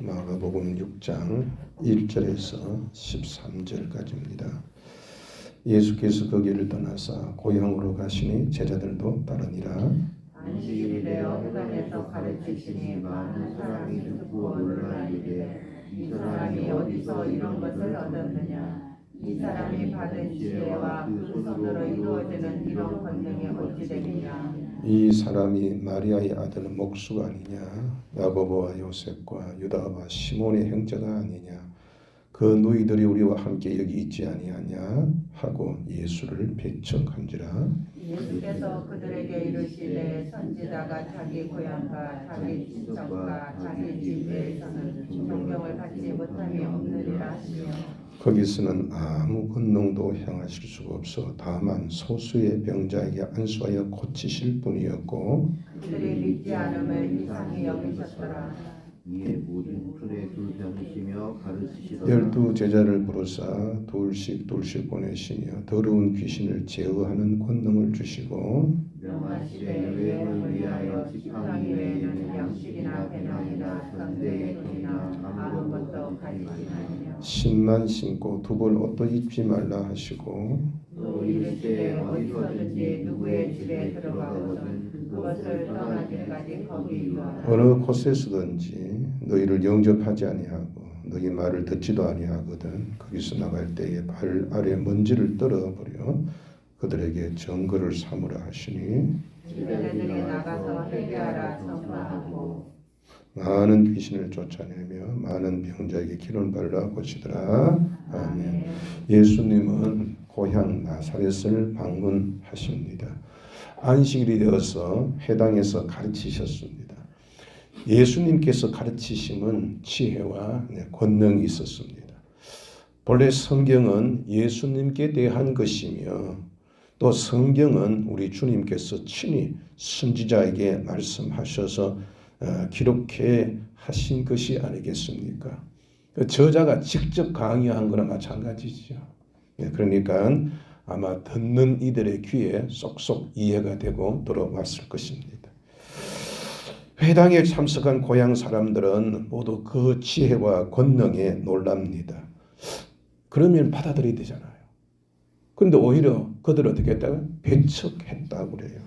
마가복음 6장 1절에서 13절까지입니다. 예수께서 거기를 떠나사 고향으로 가시니 제자들도 따르니라. 안식일이 되어 회관에서 가르치시니 많은 사람이 듣고 놀라 이르되 이 사람이 어디서 이런 것을 얻었느냐. 이 사람이 받은 지혜와 그 손으로 이루어지는 이런 권능이 어찌 되느냐. 이 사람이 마리아의 아들 목수가 아니냐. 야고보와 요셉과 유다와 시몬의 형제가 아니냐. 그 누이들이 우리와 함께 여기 있지 아니하냐 하고 예수를 배척한지라. 예수께서 그들에게 이르시되 선지자가 자기 고향과 자기 친척과 자기 집에서는 존경을 받지 못함이 없느니라 하시며 거기서는 아무 권능도 행하실 수가 없어 다만 소수의 병자에게 안수하여 고치실 뿐이었고 그들이 믿지 않음을 이상히 여기셨더라. 이에 모든 촌에 둘다니시며 가르치시더라. 12 제자를 부르사 둘씩 보내시며 더러운 귀신을 제어하는 권능을 주시고 명하시되 여행을 위하여 지팡이 외에는 양식이나 배낭이나 전대의 돈이나 아무것도 가지지 말며 10만 신고 두 벌 옷도 입지 말라 하시고 또 이르시되 어디서든지 누구의 집에 들어가거든 그것을 떠나기까지 거기 유하라. 어느 곳에서든지 너희를 영접하지 아니하고 너희 말을 듣지도 아니하거든 거기서 나갈 때에 발 아래 먼지를 떨어버려 그들에게 증거를 삼으라 하시니 집에들에게 나가서 회개하라 선포하고 많은 귀신을 쫓아내며 많은 병자에게 기름 발라 고치더라. 아멘. 예수님은 고향 나사렛을 방문하십니다. 안식일이 되어서 회당에서 가르치셨습니다. 예수님께서 가르치심은 지혜와 권능이 있었습니다. 본래 성경은 예수님께 대한 것이며 또 성경은 우리 주님께서 친히 선지자에게 말씀하셔서 기록해 하신 것이 아니겠습니까? 그 저자가 직접 강의한 거나 마찬가지죠. 그러니까 아마 듣는 이들의 귀에 쏙쏙 이해가 되고 들어왔을 것입니다. 회당에 참석한 고향 사람들은 모두 그 지혜와 권능에 놀랍니다. 그러면 받아들여야 되잖아요. 그런데 오히려 그들은 어떻게 했다고? 배척했다고 그래요.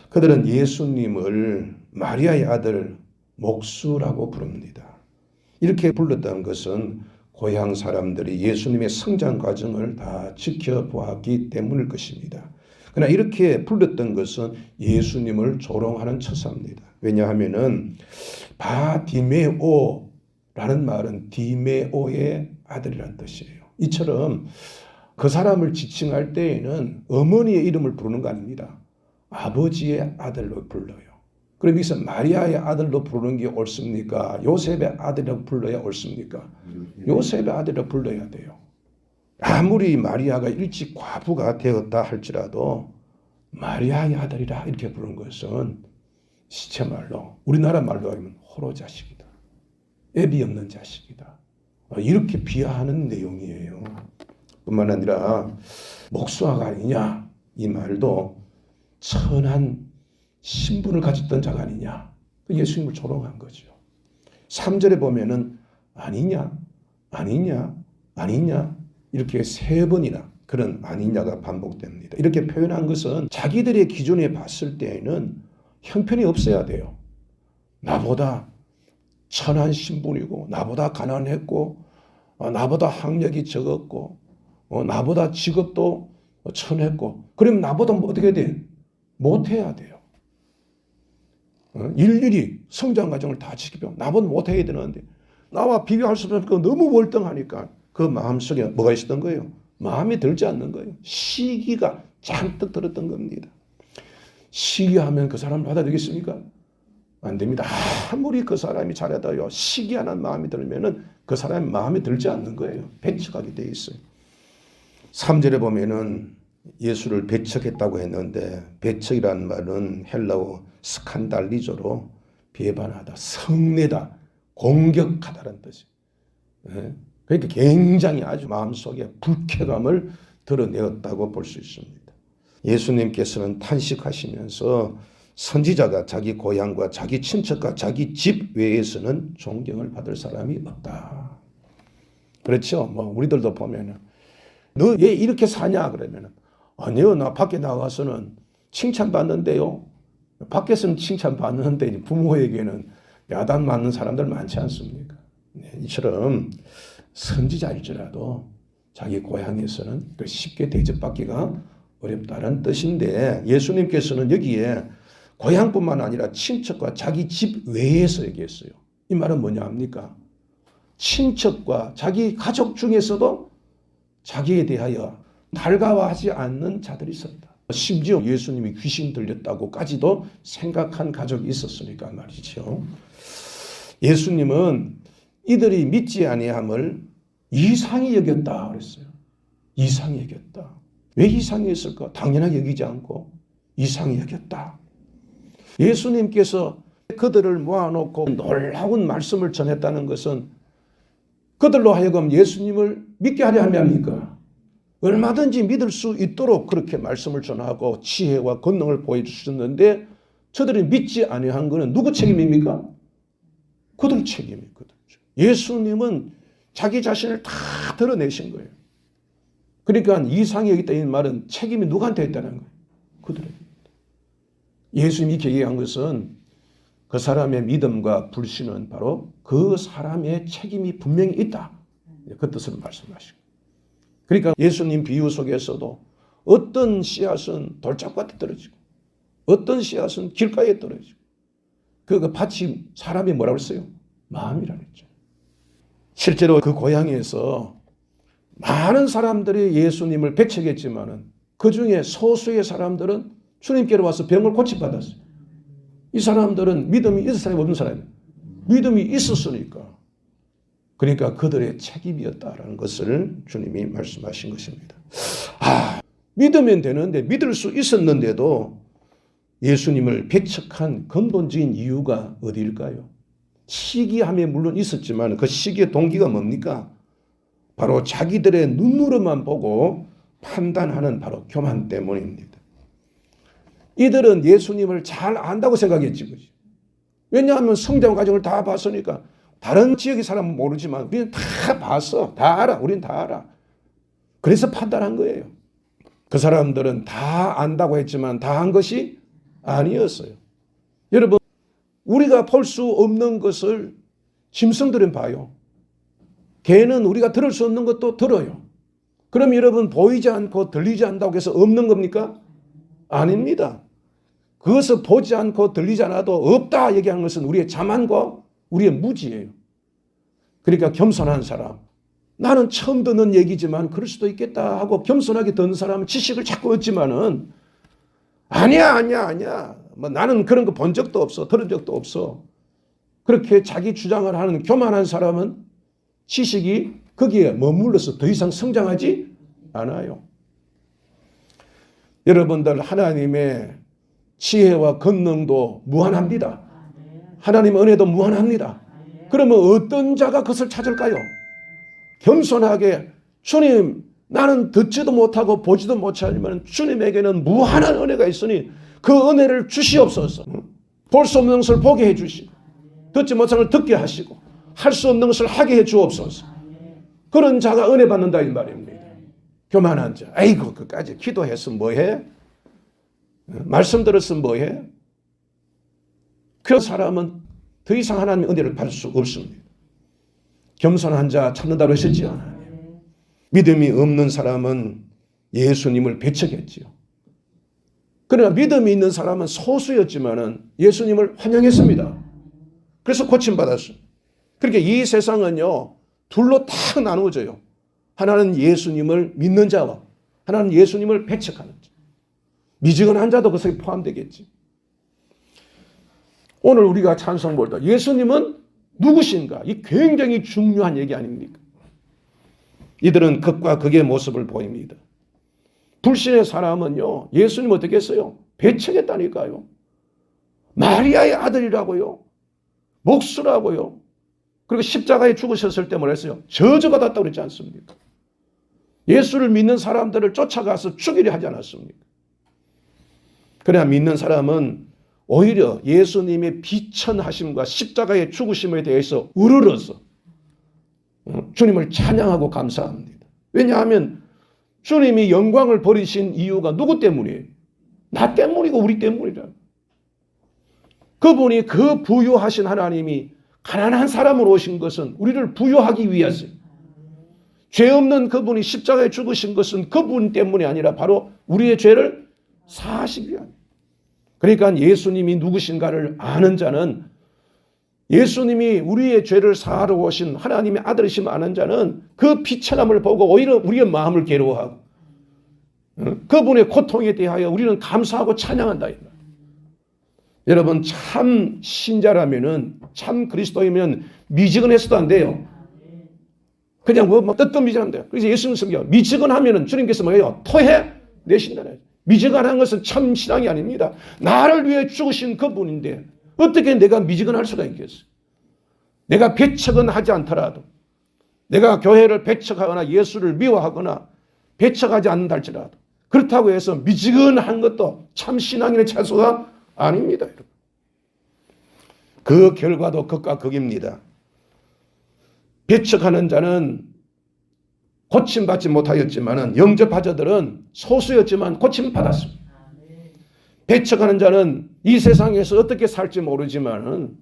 그들은 예수님을 마리아의 아들 목수라고 부릅니다. 이렇게 불렀다는 것은 고향 사람들이 예수님의 성장 과정을 다 지켜보았기 때문일 것입니다. 그러나 이렇게 불렀던 것은 예수님을 조롱하는 처사입니다. 왜냐하면은 바디메오라는 말은 디메오의 아들이라는 뜻이에요. 이처럼 그 사람을 지칭할 때에는 어머니의 이름을 부르는 거 아닙니다. 아버지의 아들로 불러요. 그럼 여기서 마리아의 아들로 부르는 게 옳습니까? 요셉의 아들이라고 불러야 옳습니까? 요셉의 아들이라고 불러야 돼요. 아무리 마리아가 일찍 과부가 되었다 할지라도 마리아의 아들이라 이렇게 부르는 것은 시체 말로 우리나라 말로 하면 호로 자식이다. 애비 없는 자식이다. 이렇게 비하하는 내용이에요. 뿐만 아니라 목수아가 아니냐 이 말도 천한 신분을 가졌던 자가 아니냐. 예수님을 조롱한 거죠. 3절에 보면은 아니냐 이렇게 3번이나 그런 아니냐가 반복됩니다. 이렇게 표현한 것은 자기들의 기준에 봤을 때에는 형편이 없어야 돼요. 나보다 천한 신분이고 나보다 가난했고 나보다 학력이 적었고 나보다 직업도 천했고 그러면 나보다 어떻게 돼? 못해야 돼요. 일일이 성장 과정을 다 지키고 나보다 못해야 되는데 나와 비교할 수 없으니까 너무 월등하니까 그 마음속에 뭐가 있었던 거예요? 마음이 들지 않는 거예요. 시기가 잔뜩 들었던 겁니다. 시기하면 그 사람 받아들이겠습니까? 안 됩니다. 아무리 그 사람이 잘해도요. 시기하는 마음이 들면은 그 사람의 마음에 들지 않는 거예요. 배척하게 돼 있어요. 3절에 보면은 예수를 배척했다고 했는데 배척이라는 말은 헬라어 스칸달리조로 배반하다, 성내다, 공격하다라는 뜻이에요. 그러니까 굉장히 아주 마음속에 불쾌감을 드러내었다고 볼 수 있습니다. 예수님께서는 탄식하시면서 선지자가 자기 고향과 자기 친척과 자기 집 외에서는 존경을 받을 사람이 없다. 그렇죠? 뭐 우리들도 보면은 너 왜 이렇게 사냐 그러면은 아니요, 나 밖에 나가서는 칭찬받는데요. 밖에서는 칭찬받는데 부모에게는 야단 맞는 사람들 많지 않습니까? 네, 이처럼 선지자일지라도 자기 고향에서는 쉽게 대접받기가 어렵다는 뜻인데, 예수님께서는 여기에 고향뿐만 아니라 친척과 자기 집 외에서 얘기했어요. 이 말은 뭐냐 합니까? 친척과 자기 가족 중에서도 자기에 대하여 달가워하지 않는 자들이 있었다. 심지어 예수님이 귀신 들렸다고까지도 생각한 가족이 있었으니까 말이죠. 예수님은 이들이 믿지 아니함을 이상히 여겼다 그랬어요. 이상히 여겼다. 왜 이상히 여겼을까? 당연하게 여기지 않고 이상히 여겼다. 예수님께서 그들을 모아놓고 놀라운 말씀을 전했다는 것은 그들로 하여금 예수님을 믿게 하려 함입니까? 얼마든지 믿을 수 있도록 그렇게 말씀을 전하고 지혜와 권능을 보여주셨는데 저들이 믿지 아니한 것은 누구 책임입니까? 그들 책임이거든요. 예수님은 자기 자신을 다 드러내신 거예요. 그러니까 이상이 여기있다는 말은 책임이 누구한테 있다는 거예요? 그들에게. 예수님이 얘기한 것은 그 사람의 믿음과 불신은 바로 그 사람의 책임이 분명히 있다. 그 뜻을 말씀하시고. 그러니까 예수님 비유 속에서도 어떤 씨앗은 돌짝밭에 떨어지고 어떤 씨앗은 길가에 떨어지고 그 밭이 사람이 뭐라고 했어요? 마음이라 그랬죠. 실제로 그 고향에서 많은 사람들이 예수님을 배척했지만은 그 중에 소수의 사람들은 주님께로 와서 병을 고침받았어요. 이 사람들은 믿음이 있을 사람이 없는 사람이에요. 믿음이 있었으니까. 그러니까 그들의 책임이었다라는 것을 주님이 말씀하신 것입니다. 믿으면 되는데 믿을 수 있었는데도 예수님을 배척한 근본적인 이유가 어디일까요? 시기함에 물론 있었지만 그 시기의 동기가 뭡니까? 바로 자기들의 눈으로만 보고 판단하는 바로 교만 때문입니다. 이들은 예수님을 잘 안다고 생각했지. 왜냐하면 성장 과정을 다 봤으니까. 다른 지역의 사람은 모르지만 우리는 다 봤어. 다 알아. 우리는 다 알아. 그래서 판단한 거예요. 그 사람들은 다 안다고 했지만 다 한 것이 아니었어요. 여러분, 우리가 볼 수 없는 것을 짐승들은 봐요. 개는 우리가 들을 수 없는 것도 들어요. 그럼 여러분, 보이지 않고 들리지 않다고 해서 없는 겁니까? 아닙니다. 그것을 보지 않고 들리지 않아도 없다 얘기하는 것은 우리의 자만과 우리의 무지예요. 그러니까 겸손한 사람, 나는 처음 듣는 얘기지만 그럴 수도 있겠다 하고 겸손하게 듣는 사람은 지식을 자꾸 얻지만은 아니야. 뭐 나는 그런 거 본 적도 없어. 들은 적도 없어. 그렇게 자기 주장을 하는 교만한 사람은 지식이 거기에 머물러서 더 이상 성장하지 않아요. 여러분들, 하나님의 지혜와 권능도 무한합니다. 하나님의 은혜도 무한합니다. 그러면 어떤 자가 그것을 찾을까요? 겸손하게 주님, 나는 듣지도 못하고 보지도 못하지만 주님에게는 무한한 은혜가 있으니 그 은혜를 주시옵소서. 볼 수 없는 것을 보게 해주시고 듣지 못하는 것을 듣게 하시고 할 수 없는 것을 하게 해주옵소서. 그런 자가 은혜 받는다 이 말입니다. 교만한 자, 아이고 그까지 기도했으면 뭐해? 말씀 들었으면 뭐해? 그 사람은 더 이상 하나님의 은혜를 받을 수 없습니다. 겸손한 자 찾는다고 하셨지요. 믿음이 없는 사람은 예수님을 배척했지요. 그러나 믿음이 있는 사람은 소수였지만은 예수님을 환영했습니다. 그래서 고침받았어요. 그렇게 이 세상은요, 둘로 딱 나누어져요. 하나는 예수님을 믿는 자와 하나는 예수님을 배척하는 자. 미지근한 자도 그것에 포함되겠지. 오늘 우리가 찬송 볼 때 예수님은 누구신가? 이 굉장히 중요한 얘기 아닙니까? 이들은 극과 극의 모습을 보입니다. 불신의 사람은요, 예수님 어떻게 했어요? 배척했다니까요. 마리아의 아들이라고요. 목수라고요. 그리고 십자가에 죽으셨을 때 뭐라 했어요? 저주받았다고 그랬지 않습니까? 예수를 믿는 사람들을 쫓아가서 죽이려 하지 않았습니까? 그래야 믿는 사람은 오히려 예수님의 비천하심과 십자가의 죽으심에 대해서 우러러서 주님을 찬양하고 감사합니다. 왜냐하면 주님이 영광을 버리신 이유가 누구 때문이에요? 나 때문이고 우리 때문이라. 그분이 그 부유하신 하나님이 가난한 사람으로 오신 것은 우리를 부유하기 위해서, 죄 없는 그분이 십자가에 죽으신 것은 그분 때문이 아니라 바로 우리의 죄를 사하시기 위함. 그러니까 예수님이 누구신가를 아는 자는, 예수님이 우리의 죄를 사하러 오신 하나님의 아들이심 아는 자는 그 비천함을 보고 오히려 우리의 마음을 괴로워하고 그분의 고통에 대하여 우리는 감사하고 찬양한다. 여러분, 참 신자라면은, 참 그리스도이면 미지근해서도 안 돼요. 그냥 뭐 뜨뜻미지근한 돼요. 그래서 예수님 성경 미지근하면은 주님께서 뭐예요? 토해 내신다는. 미지근한 것은 참 신앙이 아닙니다. 나를 위해 죽으신 그분인데 어떻게 내가 미지근할 수가 있겠어요? 내가 배척은 하지 않더라도, 내가 교회를 배척하거나 예수를 미워하거나 배척하지 않는다 할지라도, 그렇다고 해서 미지근한 것도 참 신앙인의 차수가 아닙니다. 여러분. 그 결과도 극과 극입니다. 배척하는 자는 고침받지 못하였지만, 영접하자들은 소수였지만 고침받았습니다. 배척하는 자는 이 세상에서 어떻게 살지 모르지만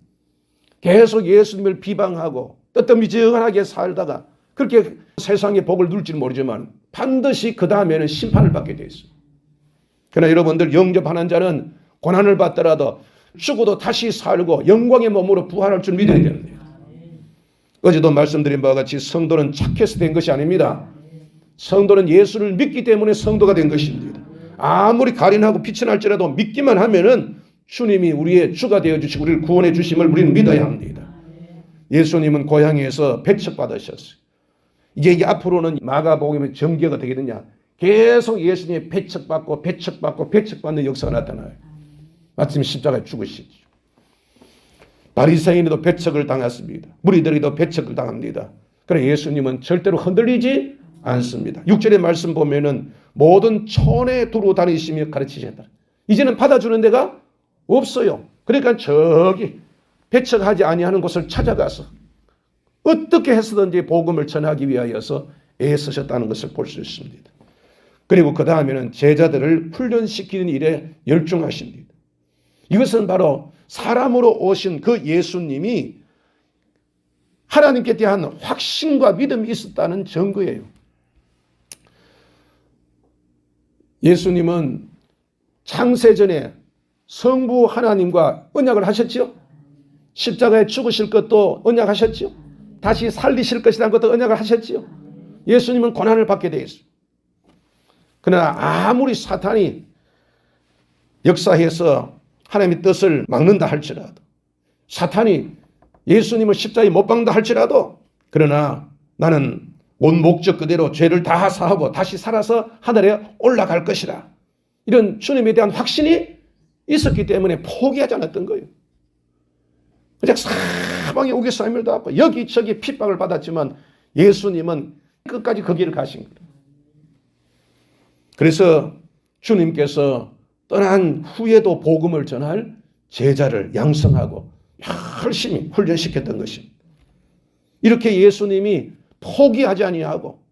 계속 예수님을 비방하고 뜨뜻미지근하게 살다가 그렇게 세상의 복을 누릴지는 모르지만 반드시 그 다음에는 심판을 받게 되어 있습니다. 그러나 여러분들, 영접하는 자는 고난을 받더라도 죽어도 다시 살고 영광의 몸으로 부활할 줄 믿어야 됩니다. 어제도 말씀드린 바와 같이 성도는 착해서 된 것이 아닙니다. 성도는 예수를 믿기 때문에 성도가 된 것입니다. 아무리 가련하고 비천할지라도 믿기만 하면은 주님이 우리의 주가 되어주시고 우리를 구원해 주심을 우리는 믿어야 합니다. 예수님은 고향에서 배척받으셨어요. 이제 앞으로는 마가복음의 전개가 되겠느냐, 계속 예수님이 배척받는 역사가 나타나요. 마침 십자가에 죽으시죠. 바리새인도 배척을 당했습니다. 무리들이도 배척을 당합니다. 그러나 예수님은 절대로 흔들리지 않습니다. 6절의 말씀 보면은 모든 촌에 두루 다니시며 가르치셨다. 이제는 받아주는 데가 없어요. 그러니까 저기 배척하지 아니하는 곳을 찾아가서 어떻게 해서든지 복음을 전하기 위하여서 애쓰셨다는 것을 볼 수 있습니다. 그리고 그 다음에는 제자들을 훈련시키는 일에 열중하십니다. 이것은 바로 사람으로 오신 그 예수님이 하나님께 대한 확신과 믿음이 있었다는 증거예요. 예수님은 창세전에 성부 하나님과 언약을 하셨죠. 십자가에 죽으실 것도 언약하셨죠. 다시 살리실 것이라는 것도 언약을 하셨죠. 예수님은 고난을 받게 되어 있습니다. 그러나 아무리 사탄이 역사해서 하나님의 뜻을 막는다 할지라도, 사탄이 예수님을 십자가에 못 박는다 할지라도, 그러나 나는 온 목적 그대로 죄를 다 사하고 다시 살아서 하늘에 올라갈 것이라, 이런 주님에 대한 확신이 있었기 때문에 포기하지 않았던 거예요. 그냥 사방에 우겨싸임을 받고 여기저기 핍박을 받았지만 예수님은 끝까지 그 길을 가신 거예요. 그래서 주님께서 떠난 후에도 복음을 전할 제자를 양성하고 열심히 훈련시켰던 것입니다. 이렇게 예수님이 포기하지 아니하고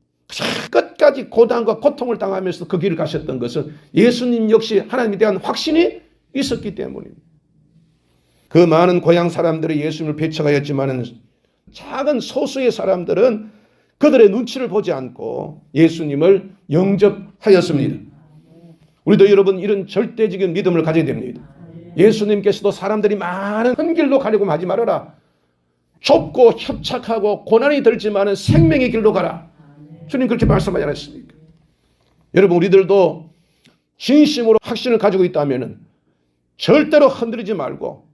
끝까지 고난과 고통을 당하면서 그 길을 가셨던 것은 예수님 역시 하나님에 대한 확신이 있었기 때문입니다. 그 많은 고향 사람들이 예수님을 배척하였지만 작은 소수의 사람들은 그들의 눈치를 보지 않고 예수님을 영접하였습니다. 우리도 여러분 이런 절대적인 믿음을 가져야 됩니다. 예수님께서도 사람들이 많은 큰 길로 가려고 하지 말아라. 좁고 협착하고 고난이 들지만 생명의 길로 가라. 주님 그렇게 말씀하지 않았습니까? 여러분, 우리들도 진심으로 확신을 가지고 있다면 절대로 흔들리지 말고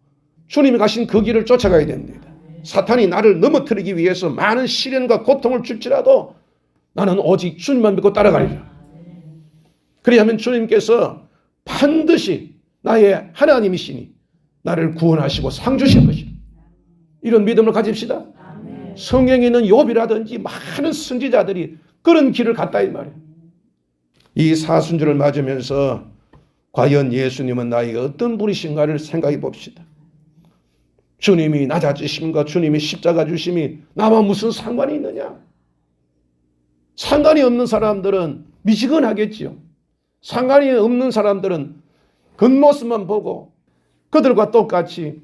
주님이 가신 그 길을 쫓아가야 됩니다. 사탄이 나를 넘어뜨리기 위해서 많은 시련과 고통을 줄지라도 나는 오직 주님만 믿고 따라가리라. 그리하면 주님께서 반드시 나의 하나님이시니 나를 구원하시고 상 주실 것이다. 이런 믿음을 가집시다. 성경에 있는 욥이라든지 많은 선지자들이 그런 길을 갔다 이 말이에요. 이 사순절을 맞으면서 과연 예수님은 나에게 어떤 분이신가를 생각해 봅시다. 주님이 낮아지심과 주님이 십자가 주심이 나와 무슨 상관이 있느냐? 상관이 없는 사람들은 미지근하겠지요. 상관이 없는 사람들은 겉모습만 보고 그들과 똑같이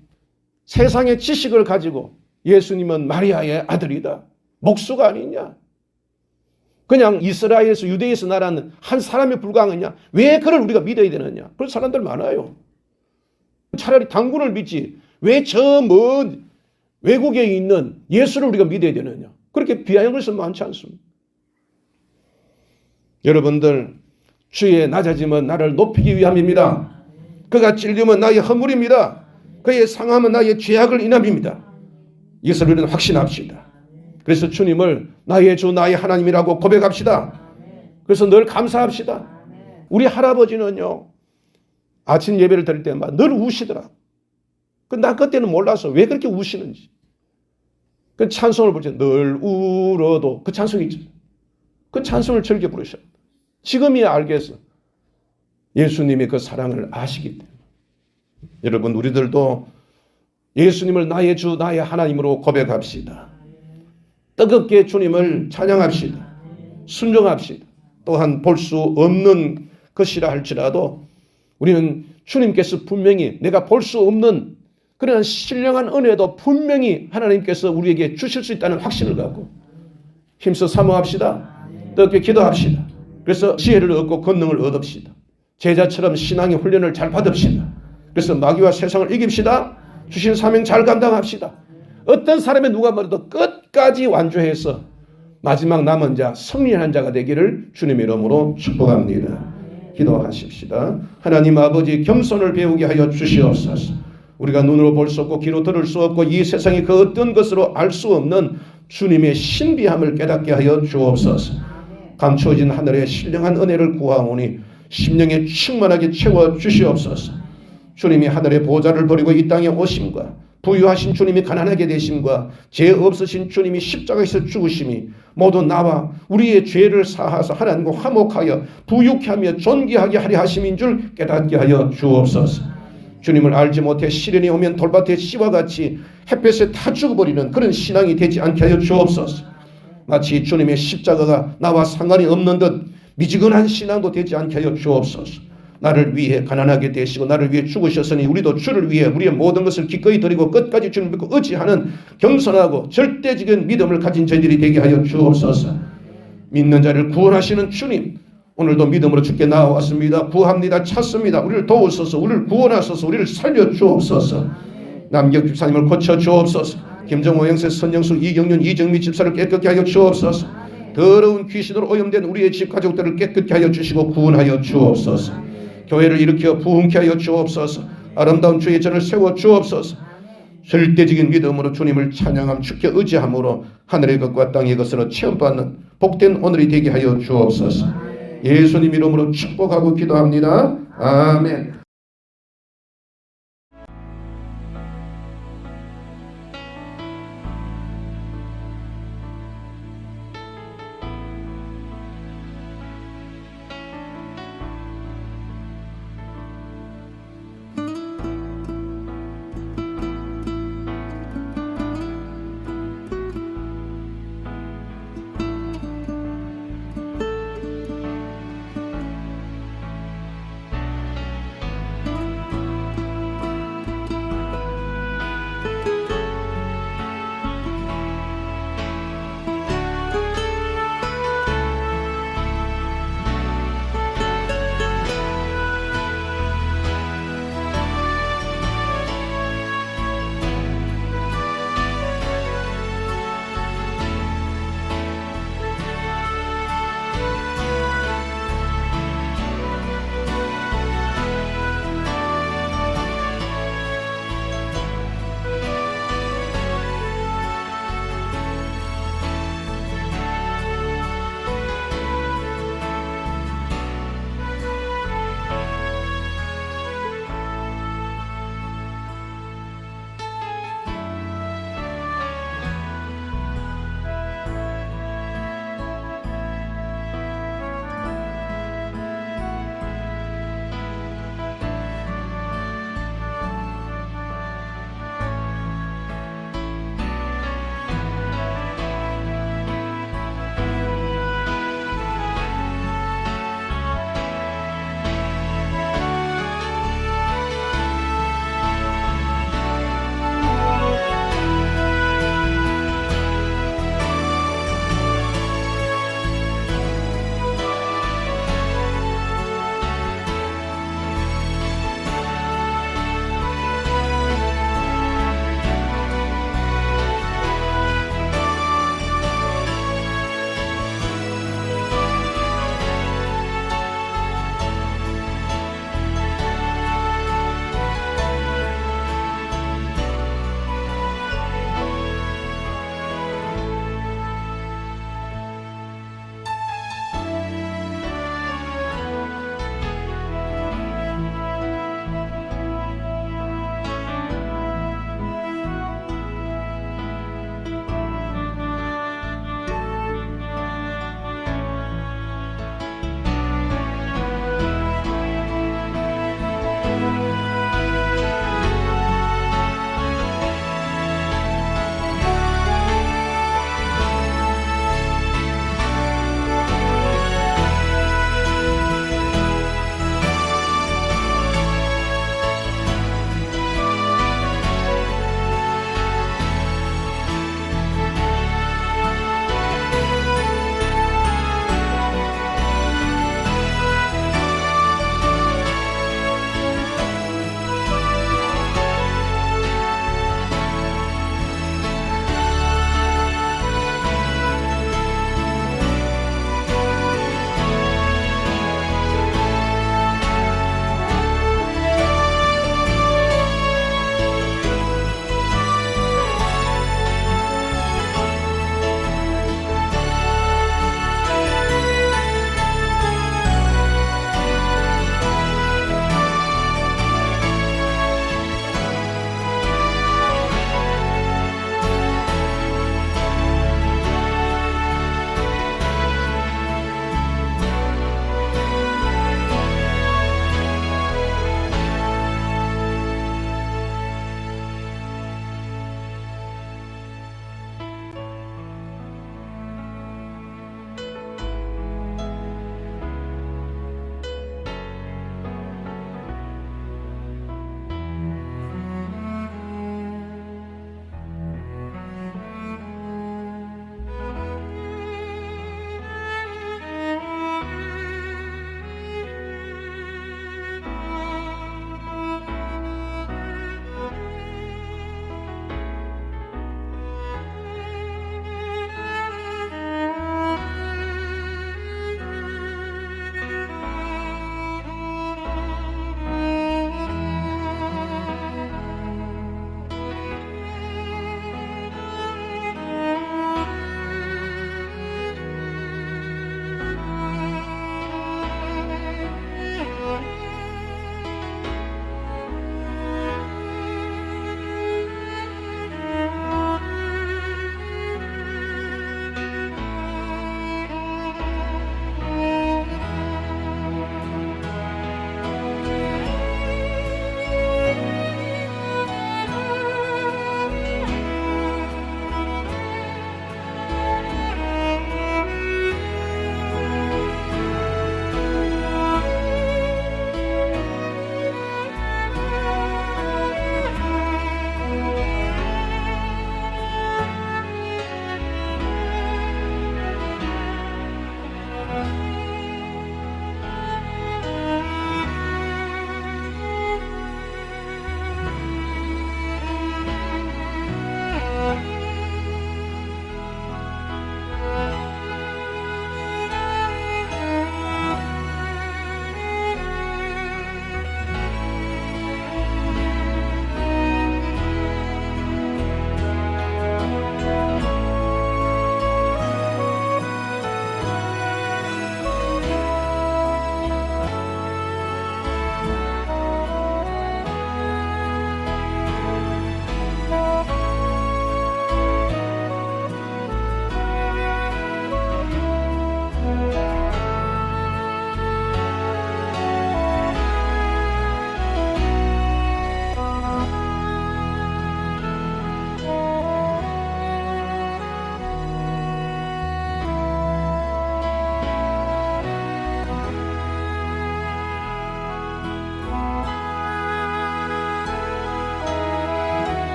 세상의 지식을 가지고 예수님은 마리아의 아들이다, 목수가 아니냐, 그냥 이스라엘에서 유대에서 나라는 한 사람에 불과하느냐, 왜 그를 우리가 믿어야 되느냐, 그런 사람들 많아요. 차라리 당군을 믿지 왜 저 먼 외국에 있는 예수를 우리가 믿어야 되느냐, 그렇게 비하하는 것은 많지 않습니다. 여러분들, 주의 낮아짐은 나를 높이기 위함입니다. 그가 찔림은 나의 허물입니다. 그의 상함은 나의 죄악을 인함입니다. 이것을 우리는 확신합시다. 그래서 주님을 나의 주 나의 하나님이라고 고백합시다. 그래서 늘 감사합시다. 우리 할아버지는요, 아침 예배를 드릴 때마다 늘 우시더라. 난 그때는 몰라서 왜 그렇게 우시는지. 그 찬송을 부르죠. 늘 울어도 그 찬송이 있죠. 그 찬송을 즐겨 부르셔요. 지금이야 알겠어. 예수님의 그 사랑을 아시기 때문에. 여러분, 우리들도 예수님을 나의 주 나의 하나님으로 고백합시다. 뜨겁게 주님을 찬양합시다. 순종합시다. 또한 볼 수 없는 것이라 할지라도 우리는 주님께서 분명히 내가 볼 수 없는 그런 신령한 은혜도 분명히 하나님께서 우리에게 주실 수 있다는 확신을 갖고 힘써 사모합시다. 뜨겁게 기도합시다. 그래서 지혜를 얻고 권능을 얻읍시다. 제자처럼 신앙의 훈련을 잘 받읍시다. 그래서 마귀와 세상을 이깁시다. 주신 사명 잘 감당합시다. 어떤 사람의 누가 말해도 끝까지 완주해서 마지막 남은 자, 승리한 자가 되기를 주님의 이름으로 축복합니다. 기도하십시다. 하나님 아버지, 겸손을 배우게 하여 주시옵소서. 우리가 눈으로 볼 수 없고 귀로 들을 수 없고 이 세상이 그 어떤 것으로 알 수 없는 주님의 신비함을 깨닫게 하여 주옵소서. 감추어진 하늘의 신령한 은혜를 구하오니 심령에 충만하게 채워 주시옵소서. 주님이 하늘의 보좌를 버리고 이 땅에 오심과 부유하신 주님이 가난하게 되심과 죄 없으신 주님이 십자가에서 죽으심이 모두 나와 우리의 죄를 사하사 하나님과 화목하여 부유케 하며 존귀하게 하려 하심인 줄 깨닫게 하여 주옵소서. 주님을 알지 못해 시련이 오면 돌밭의 씨와 같이 햇볕에 타 죽어버리는 그런 신앙이 되지 않게 하여 주옵소서. 마치 주님의 십자가가 나와 상관이 없는 듯 미지근한 신앙도 되지 않게 하여 주옵소서. 나를 위해 가난하게 되시고 나를 위해 죽으셨으니 우리도 주를 위해 우리의 모든 것을 기꺼이 드리고 끝까지 주를 믿고 의지하는 겸손하고 절대적인 믿음을 가진 저희들이 되게 하여 주옵소서. 믿는 자를 구원하시는 주님, 오늘도 믿음으로 주께 나왔습니다. 구합니다. 찾습니다. 우리를 도우소서. 우리를 구원하소서. 우리를 살려 주옵소서. 남경 집사님을 고쳐 주옵소서. 김정호 형세, 선영수, 이경윤, 이정미 집사를 깨끗게 하여 주옵소서. 더러운 귀신으로 오염된 우리의 집 가족들을 깨끗게 하여 주시고 구원하여 주옵소서. 교회를 일으켜 부흥케 하여 주옵소서. 아름다운 주의 전을 세워 주옵소서. 절대적인 믿음으로 주님을 찬양함, 주께 의지함으로 하늘의 것과 땅의 것으로 체험받는 복된 오늘이 되게 하여 주옵소서. 예수님 이름으로 축복하고 기도합니다. 아멘.